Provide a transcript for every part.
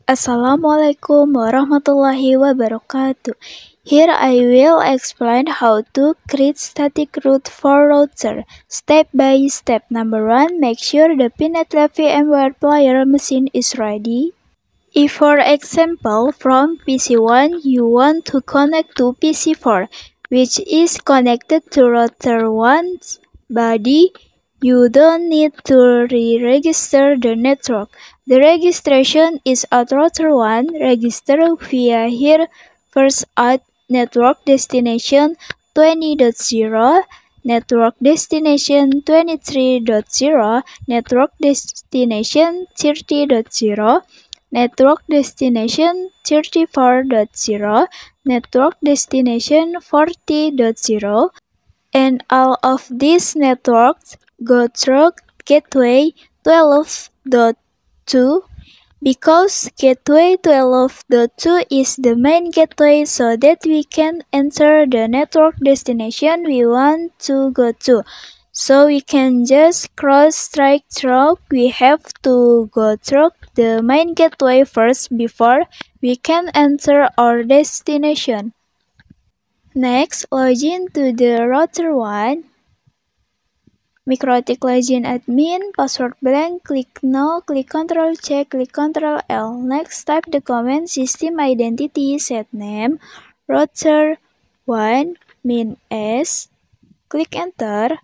Assalamualaikum warahmatullahi wabarakatuh. Here I will explain how to create static root for router. Step by step. Number 1, make sure the PNetLab VMware player machine is ready. If for example, from PC1 you want to connect to PC4, which is connected to router 1's body, you don't need to re-register the network. The registration is at router 1, register via here first at network destination 20.0, network destination 23.0, network destination 30.0, network destination 34.0, network destination 40.0, and all of these networks go through gateway 12.2 because gateway 12.2 is the main gateway so that we can enter the network destination we want to go to. So we can just cross strike through. We have to go through the main gateway first before we can enter our destination. Next, login to the router 1. MikroTik login admin, password blank, click no, click Ctrl C, click Ctrl L. Next, type the command system identity set name, router 1 min s, click enter.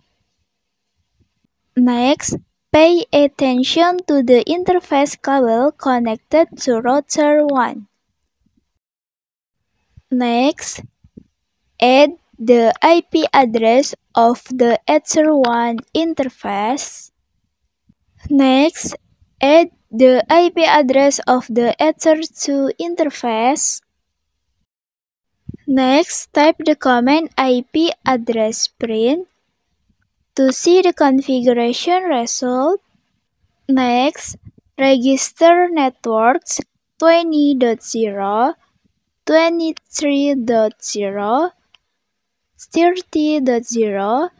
Next, pay attention to the interface cable connected to router 1. Next, add the IP address of the Ether 1 interface. Next, add the IP address of the Ether 2 interface. Next, type the command IP address print to see the configuration result. Next, register networks 20.0, 23.0, 30.0,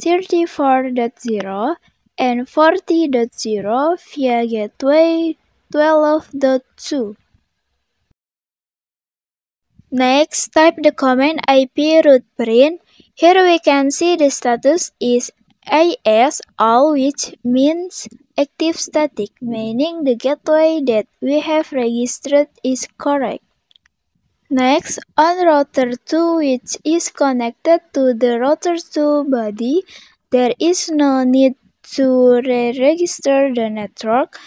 34.0, and 40.0 via gateway 12.2. Next, type the command IP root print. Here we can see the status is AS all, which means active static, meaning the gateway that we have registered is correct. Next, on router 2, which is connected to the router 2 body, there is no need to re-register the network.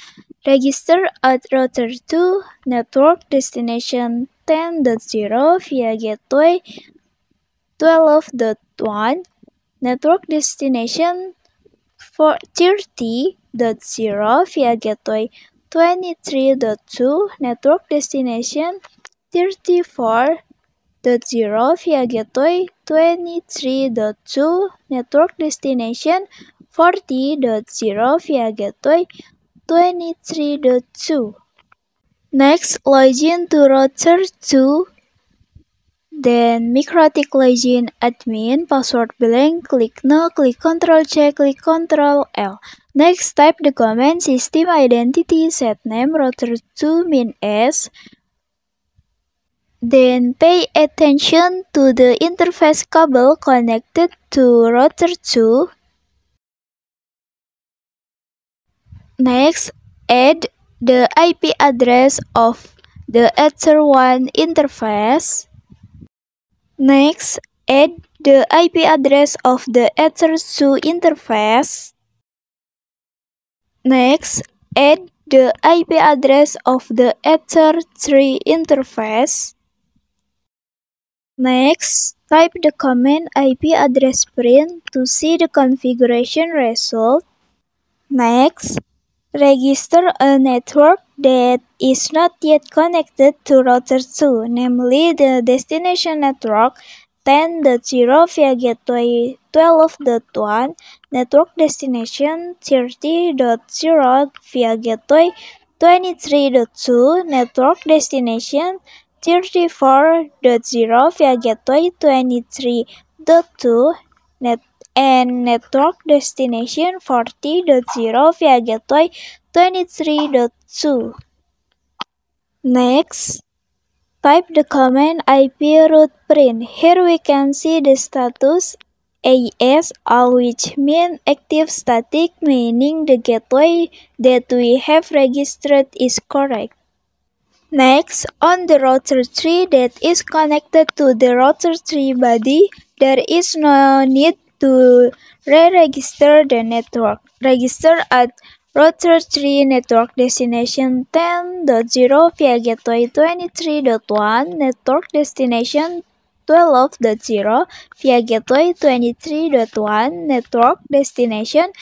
Register at router 2, network destination 10.0 via gateway 12.1, network destination 30.0 via gateway 23.2, network destination 34.0 via gateway 23.2, network destination 40.0 via gateway 23.2. Next, login to router 2. Then MikroTik login admin, password blank, click no, click Ctrl C, click Ctrl L. Next, type the command system identity set name router 2 min s. Then pay attention to the interface cable connected to router 2. Next, add the IP address of the Ether 1 interface. Next, add the IP address of the Ether 2 interface. Next, add the IP address of the Ether 3 interface. Next, type the command IP address print to see the configuration result. Next, register a network that is not yet connected to router 2, namely the destination network 10.0 via gateway 12.1, network destination 30.0 via gateway 23.2, network destination 34.0 via gateway 23.2, and network destination 40.0 via gateway 23.2. Next, type the command IP root print. Here we can see the status AS all, which means active static, meaning the gateway that we have registered is correct. Next, on the router tree that is connected to the router tree body, there is no need to re-register the network. Register at router tree network destination 10.0 via gateway 23.1, network destination 12.0 via gateway 23.1, network destination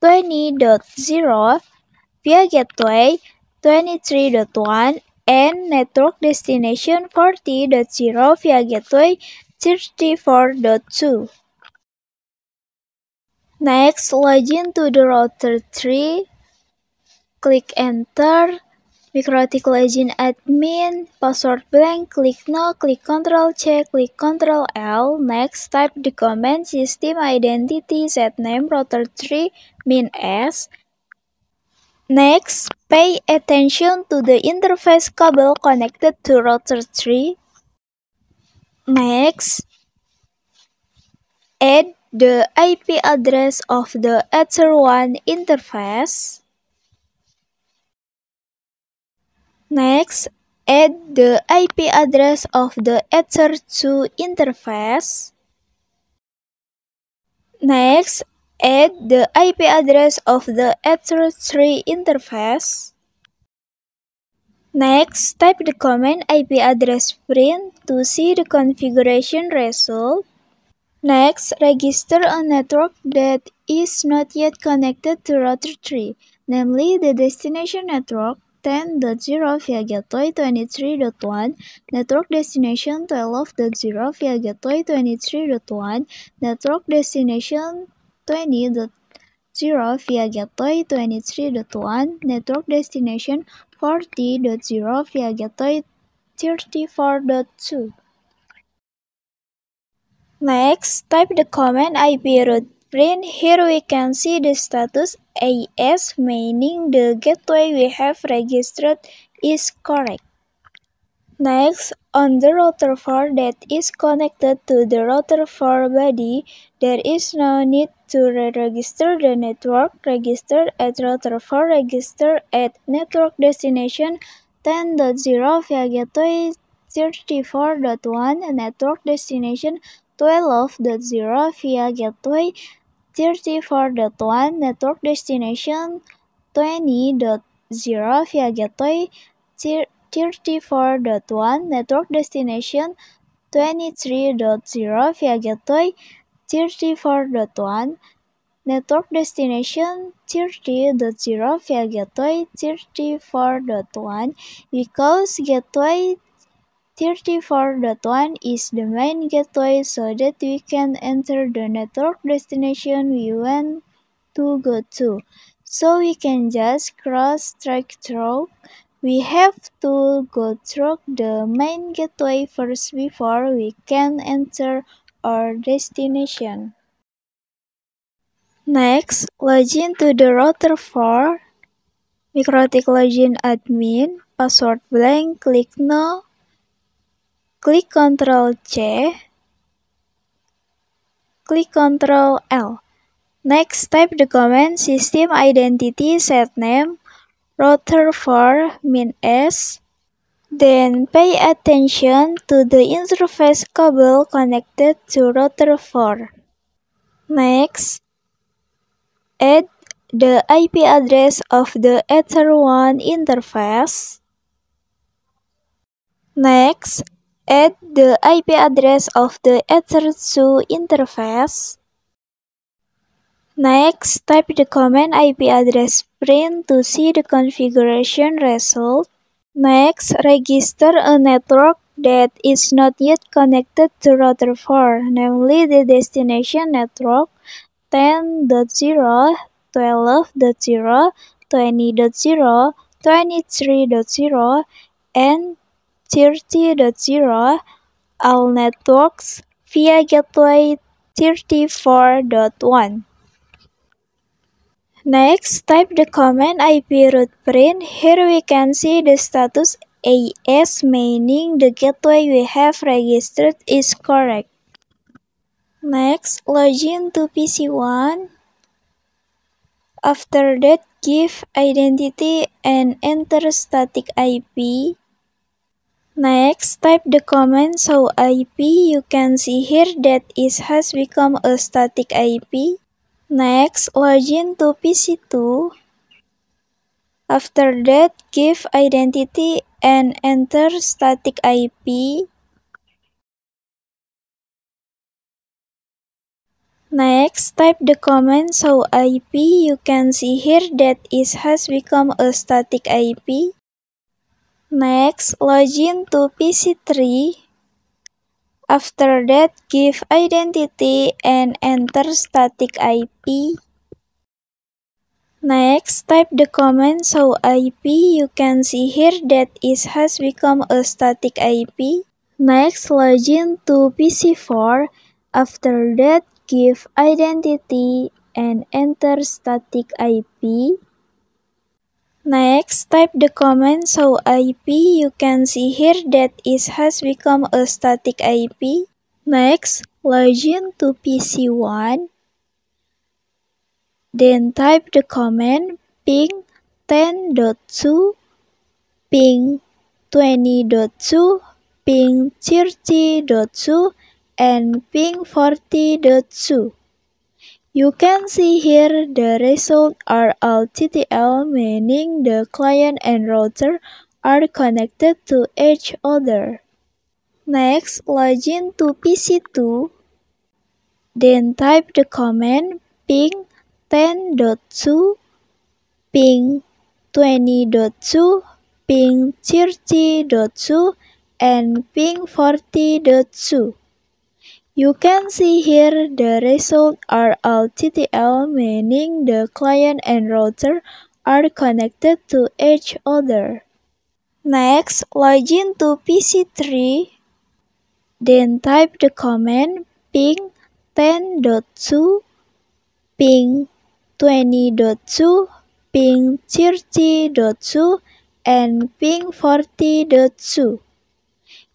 20.0 via gateway 23.1 and network destination 40.0 via gateway 34.2. Next, log in to the router tree, click enter, MikroTik login admin, password blank, click no, click Ctrl+C, click Ctrl+L. Next, type the command system identity set name router tree min s. Next, pay attention to the interface cable connected to router tree. Next, add the IP address of the Ether1 interface. Next, add the IP address of the Ether2 interface. Next, add the IP address of the Ether3 interface. Next, type the command IP address print to see the configuration result. Next, register a network that is not yet connected to router 3, namely the destination network 10.0 via gateway 23.1, network destination 12.0 via gateway 23.1, network destination 20.0 via gateway 23.1, network destination 40.0 via gateway 34.2. Next, type the command IP root print. Here we can see the status AS, meaning the gateway we have registered is correct. Next, on the router 4 that is connected to the router 4 body, there is no need to re-register the network. Register at router 4, register at network destination 10.0 via gateway 34.1, network destination 12.0 via gateway 34.1, network destination 20.0 via gateway 34.1, network destination 23.0 via gateway 34.1, network destination 30.0 via gateway 34.1, because gateway 34.1 is the main gateway so that we can enter the network destination we want to go to. So we can just cross-track through. We have to go through the main gateway first before we can enter our destination. Next, login to the router 4. MikroTik login admin, password blank, click no. Click Ctrl+C, click Ctrl+L. Next, type the command system identity set name router 4 min s. Then pay attention to the interface cable connected to router 4. Next, add the IP address of the Ether1 interface. Next, add the IP address of the Ether2 interface. Next, type the command IP address print to see the configuration result. Next, register a network that is not yet connected to router 4, namely the destination network 10.0, 12.0, 20.0, 23.0, and 30.0, all networks via gateway 34.1. Next, type the command IP root print. Here we can see the status AS, meaning the gateway we have registered is correct. Next, login to PC1. After that, give identity and enter static IP. Next, type the command show IP. You can see here that it has become a static IP. Next, login to PC2. After that, give identity and enter static IP. Next, type the command show IP. You can see here that it has become a static IP. Next, login to PC3. After that, give identity and enter static IP. Next, type the command show IP. You can see here that it has become a static IP. Next, login to PC4. After that, give identity and enter static IP. Next, type the command show IP. You can see here that it has become a static IP. Next, login to PC1. Then type the command ping 10.2, ping 20.2, ping 30.2, and ping 40.2. You can see here the results are all TTL, meaning the client and router are connected to each other. Next, login to PC2. Then type the command ping 10.2, ping 20.2, ping 30.2, and ping 40.2. You can see here the results are all TTL, meaning the client and router are connected to each other. Next, login to PC3. Then type the command ping 10.2, ping 20.2, ping 30.2, and ping 40.2.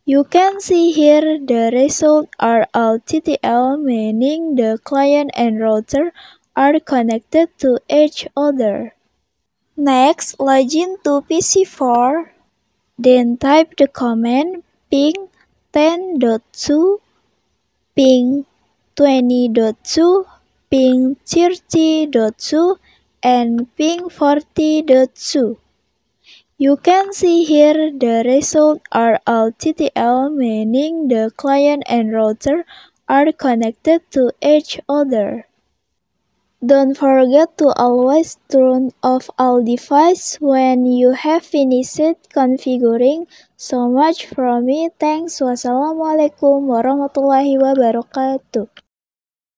You can see here the results are all TTL, meaning the client and router are connected to each other. Next, login to PC4. Then type the command ping 10.2, ping 20.2, ping 30.2, and ping 40.2. You can see here the results are all TTL, meaning the client and router are connected to each other. Don't forget to always turn off all devices when you have finished configuring. So much from me. Thanks. Wassalamualaikum warahmatullahi wabarakatuh.